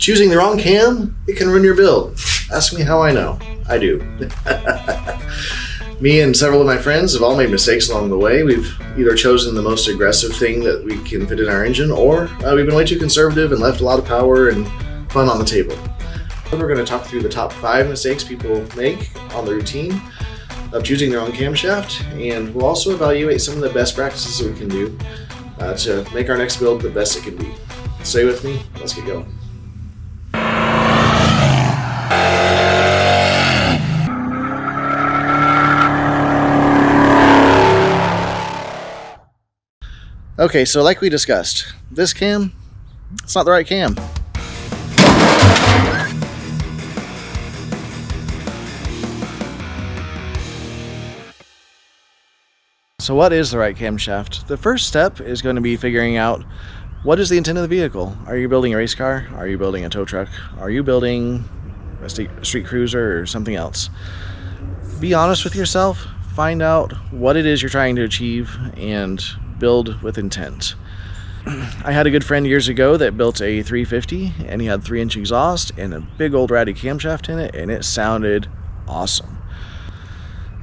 Choosing the wrong cam, it can ruin your build. Ask me how I know. I do. Me and several of my friends have all made mistakes along the way. We've either chosen the most aggressive thing that we can fit in our engine, or we've been way too conservative and left a lot of power and fun on the table. We're going to talk through the top 5 mistakes people make on the routine of choosing their own camshaft, and we'll also evaluate some of the best practices that we can do to make our next build the best it can be. Stay with me, let's get going. Okay, so like we discussed, this cam, it's not the right cam. So what is the right camshaft? The first step is going to be figuring out what is the intent of the vehicle. Are you building a race car? Are you building a tow truck? Are you building a street cruiser or something else? Be honest with yourself. Find out what it is you're trying to achieve and build with intent. I had a good friend years ago that built a 350 and he had 3-inch exhaust and a big old ratty camshaft in it, and it sounded awesome.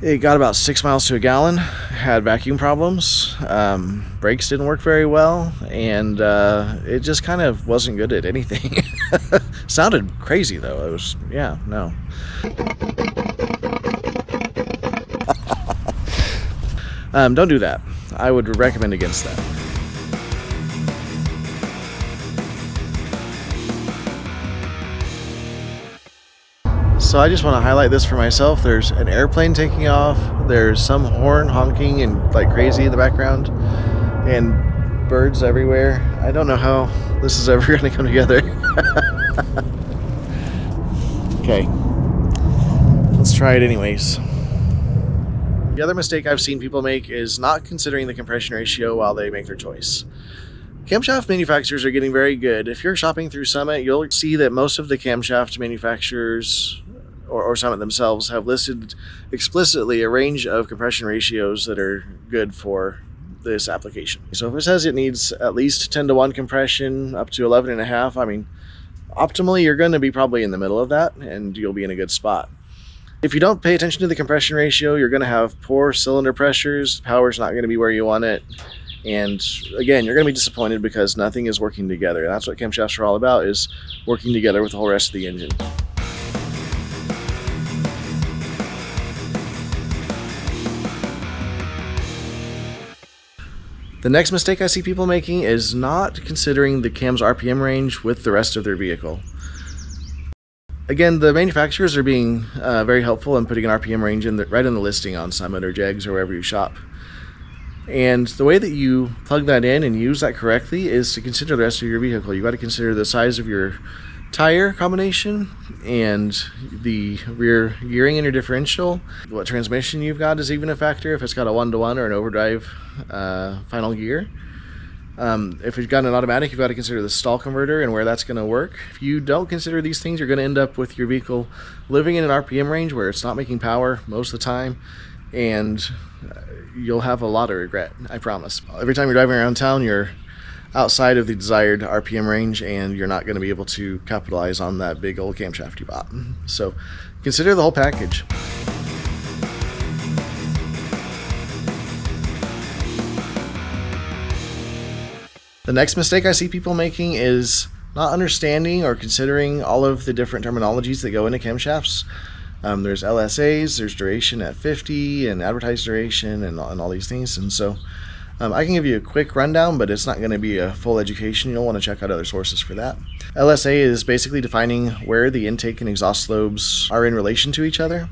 It got about 6 miles to a gallon, had vacuum problems, brakes didn't work very well, and it just kind of wasn't good at anything. Sounded crazy though. It was, yeah, no. Don't do that. I would recommend against that. So I just want to highlight this for myself. There's an airplane taking off. There's some horn honking and like crazy in the background, and birds everywhere. I don't know how this is ever going to come together. Okay, let's try it anyways. The other mistake I've seen people make is not considering the compression ratio while they make their choice. Camshaft manufacturers are getting very good. If you're shopping through Summit, you'll see that most of the camshaft manufacturers or Summit themselves have listed explicitly a range of compression ratios that are good for this application. So if it says it needs at least 10-to-1 compression up to 11.5, I mean, optimally you're going to be probably in the middle of that and you'll be in a good spot. If you don't pay attention to the compression ratio, you're going to have poor cylinder pressures, power's not going to be where you want it, and again, you're going to be disappointed because nothing is working together. And that's what camshafts are all about, is working together with the whole rest of the engine. The next mistake I see people making is not considering the cam's RPM range with the rest of their vehicle. Again, the manufacturers are being very helpful in putting an RPM range right in the listing on Summit or Jegs or wherever you shop. And the way that you plug that in and use that correctly is to consider the rest of your vehicle. You've got to consider the size of your tire combination and the rear gearing in your differential. What transmission you've got is even a factor, if it's got a 1-to-1 or an overdrive final gear. If you've got an automatic, you've got to consider the stall converter and where that's going to work. If you don't consider these things, you're going to end up with your vehicle living in an RPM range where it's not making power most of the time, and you'll have a lot of regret, I promise. Every time you're driving around town, you're outside of the desired RPM range and you're not going to be able to capitalize on that big old camshaft you bought. So consider the whole package. The next mistake I see people making is not understanding or considering all of the different terminologies that go into camshafts. There's LSAs, there's duration at 50 and advertised duration and all these things. And so I can give you a quick rundown, but it's not going to be a full education. You'll want to check out other sources for that. LSA is basically defining where the intake and exhaust lobes are in relation to each other.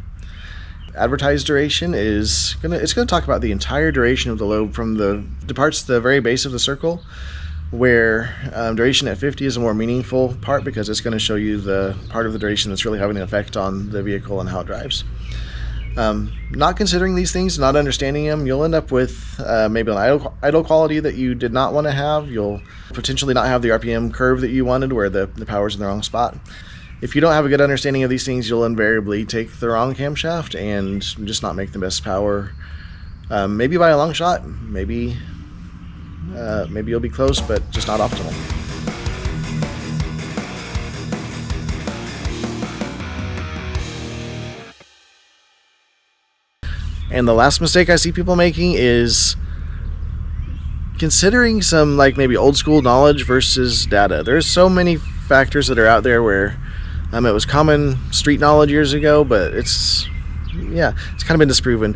Advertised duration is going to talk about the entire duration of the lobe from the departs the very base of the circle, where duration at 50 is a more meaningful part because it's going to show you the part of the duration that's really having an effect on the vehicle and how it drives. Not considering these things, not understanding them, you'll end up with maybe an idle quality that you did not want to have. You'll potentially not have the RPM curve that you wanted where the power's in the wrong spot. If you don't have a good understanding of these things, you'll invariably take the wrong camshaft and just not make the best power. Maybe by a long shot, maybe you'll be close, but just not optimal. And the last mistake I see people making is considering some like maybe old school knowledge versus data. There's so many factors that are out there where it was common street knowledge years ago, but it's kind of been disproven.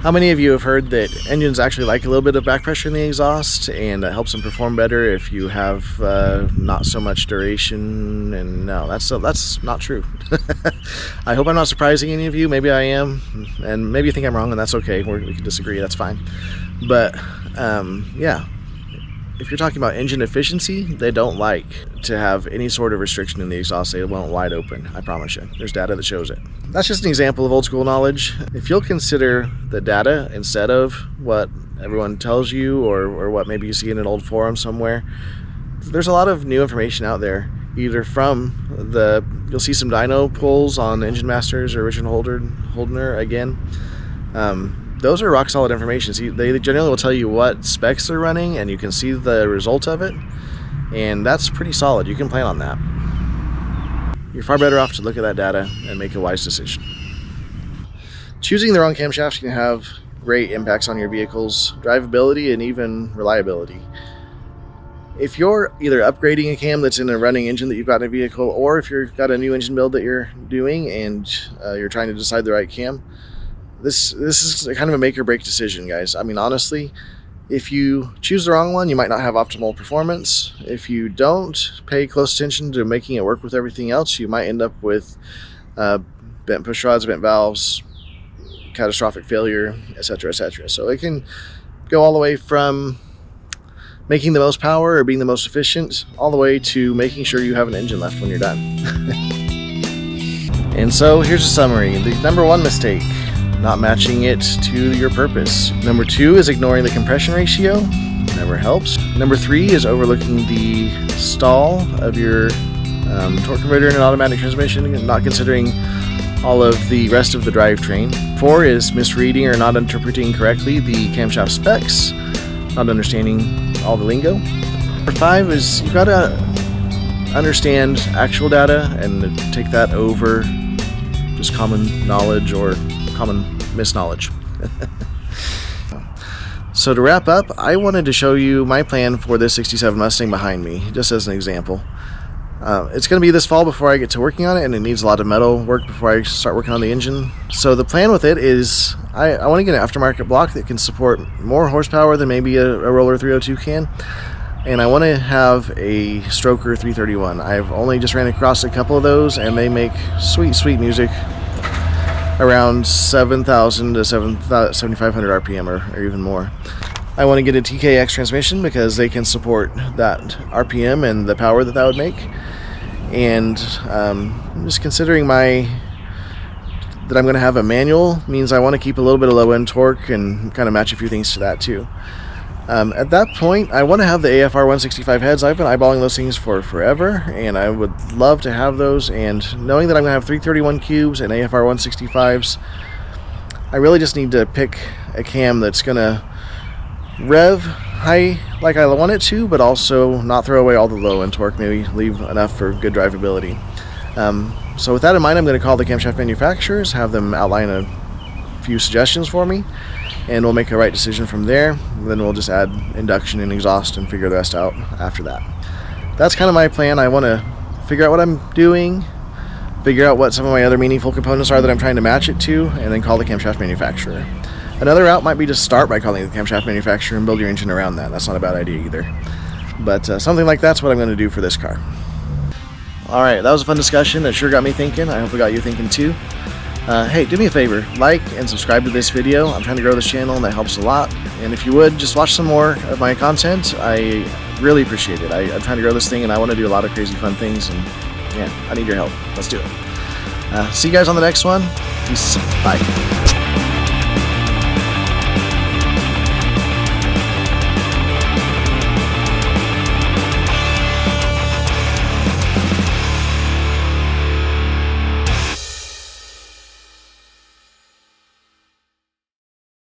How many of you have heard that engines actually like a little bit of back pressure in the exhaust, and it helps them perform better if you have not so much duration? And no, that's not true. I hope I'm not surprising any of you. Maybe I am, and maybe you think I'm wrong, and that's okay. We can disagree. That's fine. But if you're talking about engine efficiency, they don't like to have any sort of restriction in the exhaust. They want it wide open, I promise you. There's data that shows it. That's just an example of old school knowledge. If you'll consider the data instead of what everyone tells you or what maybe you see in an old forum somewhere, there's a lot of new information out there, either from you'll see some dyno pulls on Engine Masters or Richard Holdner again. Those are rock solid information. See, they generally will tell you what specs they're running, and you can see the result of it, and that's pretty solid. You can plan on that. You're far better off to look at that data and make a wise decision. Choosing the wrong camshaft can have great impacts on your vehicle's drivability and even reliability. If you're either upgrading a cam that's in a running engine that you've got in a vehicle, or if you've got a new engine build that you're doing and you're trying to decide the right cam, this is kind of a make or break decision, guys. I mean, honestly, if you choose the wrong one, you might not have optimal performance. If you don't pay close attention to making it work with everything else, you might end up with bent push rods, bent valves, catastrophic failure, etc., etc. So it can go all the way from making the most power or being the most efficient, all the way to making sure you have an engine left when you're done. And so here's a summary. The number one mistake: not matching it to your purpose. Number 2 is ignoring the compression ratio. Never helps. Number 3 is overlooking the stall of your torque converter in an automatic transmission and not considering all of the rest of the drivetrain. 4 is misreading or not interpreting correctly the camshaft specs, not understanding all the lingo. Number 5 is you've got to understand actual data and take that over just common knowledge or common misknowledge. So to wrap up, I wanted to show you my plan for this 67 Mustang behind me, just as an example. It's going to be this fall before I get to working on it, and it needs a lot of metal work before I start working on the engine. So the plan with it is I want to get an aftermarket block that can support more horsepower than maybe a Roller 302 can. And I want to have a Stroker 331. I've only just ran across a couple of those, and they make sweet, sweet music around 7,000 to 7,500 RPM or even more. I want to get a TKX transmission because they can support that RPM and the power that would make. And I'm just considering that I'm going to have a manual means I want to keep a little bit of low end torque and kind of match a few things to that too. At that point, I want to have the AFR 165 heads. I've been eyeballing those things for forever, and I would love to have those. And knowing that I'm going to have 331 cubes and AFR 165s, I really just need to pick a cam that's going to rev high like I want it to, but also not throw away all the low end torque, maybe leave enough for good drivability. So with that in mind, I'm going to call the camshaft manufacturers, have them outline a few suggestions for me, and we'll make a right decision from there. Then we'll just add induction and exhaust and figure the rest out after that. That's kind of my plan. I want to figure out what I'm doing, figure out what some of my other meaningful components are that I'm trying to match it to, and then call the camshaft manufacturer. Another route might be to start by calling the camshaft manufacturer and build your engine around that. That's not a bad idea either. But something like that's what I'm going to do for this car. Alright, that was a fun discussion. It sure got me thinking. I hope it got you thinking too. Hey, do me a favor, like and subscribe to this video. I'm trying to grow this channel, and that helps a lot. And if you would, just watch some more of my content. I really appreciate it. I'm trying to grow this thing, and I want to do a lot of crazy fun things, and yeah, I need your help. Let's do it. See you guys on the next one. Peace. Bye.